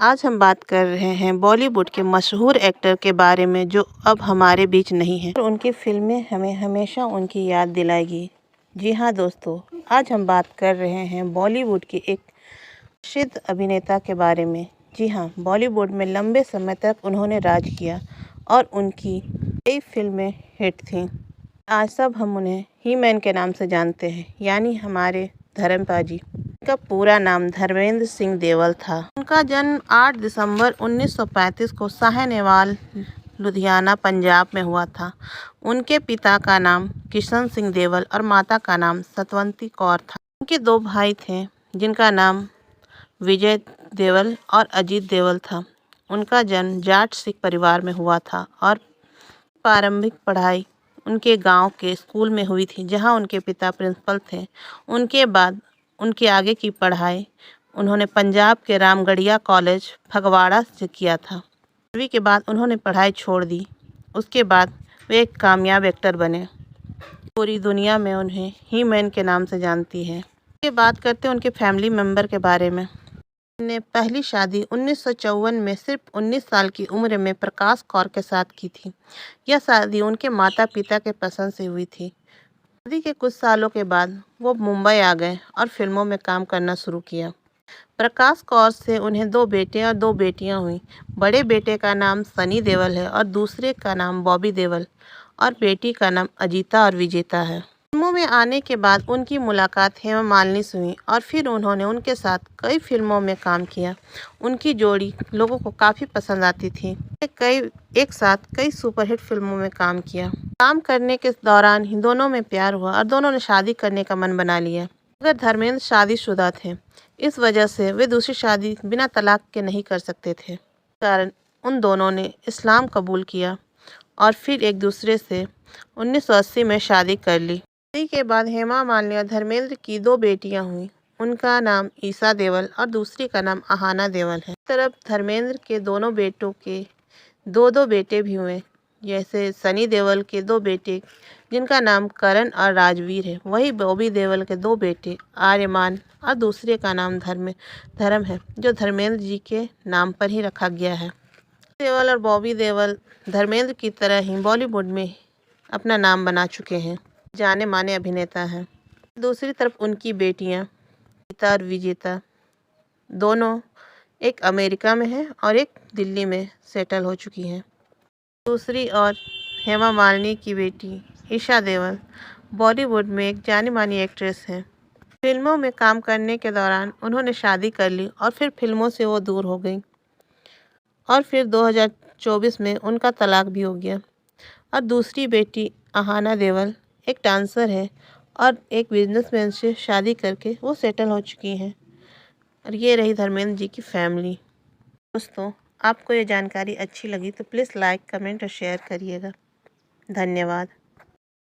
आज हम बात कर रहे हैं बॉलीवुड के मशहूर एक्टर के बारे में जो अब हमारे बीच नहीं है और उनकी फिल्में हमें हमेशा उनकी याद दिलाएगी। जी हाँ दोस्तों, आज हम बात कर रहे हैं बॉलीवुड के एक प्रसिद्ध अभिनेता के बारे में। जी हाँ, बॉलीवुड में लंबे समय तक उन्होंने राज किया और उनकी कई फिल्में हिट थीं। आज सब हम उन्हें ही मैन के नाम से जानते हैं, यानी हमारे धर्मपा जी। उनका पूरा नाम धर्मेंद्र सिंह देवल था। उनका जन्म 8 दिसंबर 1935 को साहनेवाल, लुधियाना, पंजाब में हुआ था। उनके पिता का नाम किशन सिंह देवल और माता का नाम सतवंती कौर था। उनके 2 भाई थे जिनका नाम विजय देवल और अजीत देवल था। उनका जन्म जाट सिख परिवार में हुआ था और प्रारंभिक पढ़ाई उनके गांव के स्कूल में हुई थी, जहां उनके पिता प्रिंसिपल थे। उनके बाद उनकी आगे की पढ़ाई उन्होंने पंजाब के रामगढ़िया कॉलेज फगवाड़ा से किया था। 12वीं के बाद उन्होंने पढ़ाई छोड़ दी। उसके बाद वे एक कामयाब एक्टर बने। पूरी दुनिया में उन्हें ही मैन के नाम से जानती है। उसके बात करते हैं उनके फैमिली मेम्बर के बारे में। ने पहली शादी 1954 में सिर्फ 19 साल की उम्र में प्रकाश कौर के साथ की थी। यह शादी उनके माता पिता के पसंद से हुई थी। शादी के कुछ सालों के बाद वो मुंबई आ गए और फिल्मों में काम करना शुरू किया। प्रकाश कौर से उन्हें 2 बेटे और 2 बेटियां हुई। बड़े बेटे का नाम सनी देवल है और दूसरे का नाम बॉबी देवल और बेटी का नाम अजीता और विजेता है। फिल्मों में आने के बाद उनकी मुलाकात हेमा मालिनी से हुई और फिर उन्होंने उनके साथ कई फिल्मों में काम किया। उनकी जोड़ी लोगों को काफ़ी पसंद आती थी। एक साथ कई सुपरहिट फिल्मों में काम किया। काम करने के दौरान ही दोनों में प्यार हुआ और दोनों ने शादी करने का मन बना लिया। मगर धर्मेंद्र शादीशुदा थे, इस वजह से वे दूसरी शादी बिना तलाक के नहीं कर सकते थे। कारण उन दोनों ने इस्लाम कबूल किया और फिर एक दूसरे से 1980 में शादी कर ली। शादी के बाद हेमा मालिनी और धर्मेंद्र की 2 बेटियां हुईं। उनका नाम ईसा देवल और दूसरी का नाम आहाना देवल है। इस तरफ धर्मेंद्र के दोनों बेटों के 2-2 बेटे भी हुए, जैसे सनी देवल के 2 बेटे जिनका नाम करण और राजवीर है। वही बॉबी देवल के 2 बेटे आर्यमान और दूसरे का नाम धर्म है, जो धर्मेंद्र जी के नाम पर ही रखा गया है। देवल और बॉबी देवल धर्मेंद्र की तरह ही बॉलीवुड में अपना नाम बना चुके हैं, जाने माने अभिनेता हैं। दूसरी तरफ उनकी बेटियां गीता और विजेता दोनों एक अमेरिका में है और एक दिल्ली में सेटल हो चुकी हैं। दूसरी ओर हेमा मालिनी की बेटी ईशा देवल बॉलीवुड में एक जानी मानी एक्ट्रेस हैं। फिल्मों में काम करने के दौरान उन्होंने शादी कर ली और फिर फिल्मों से वो दूर हो गई और फिर 2024 में उनका तलाक भी हो गया। और दूसरी बेटी आहाना देवल एक डांसर है और एक बिजनेसमैन से शादी करके वो सेटल हो चुकी हैं। और ये रही धर्मेंद्र जी की फैमिली। दोस्तों, आपको ये जानकारी अच्छी लगी तो प्लीज़ लाइक, कमेंट और शेयर करिएगा। धन्यवाद।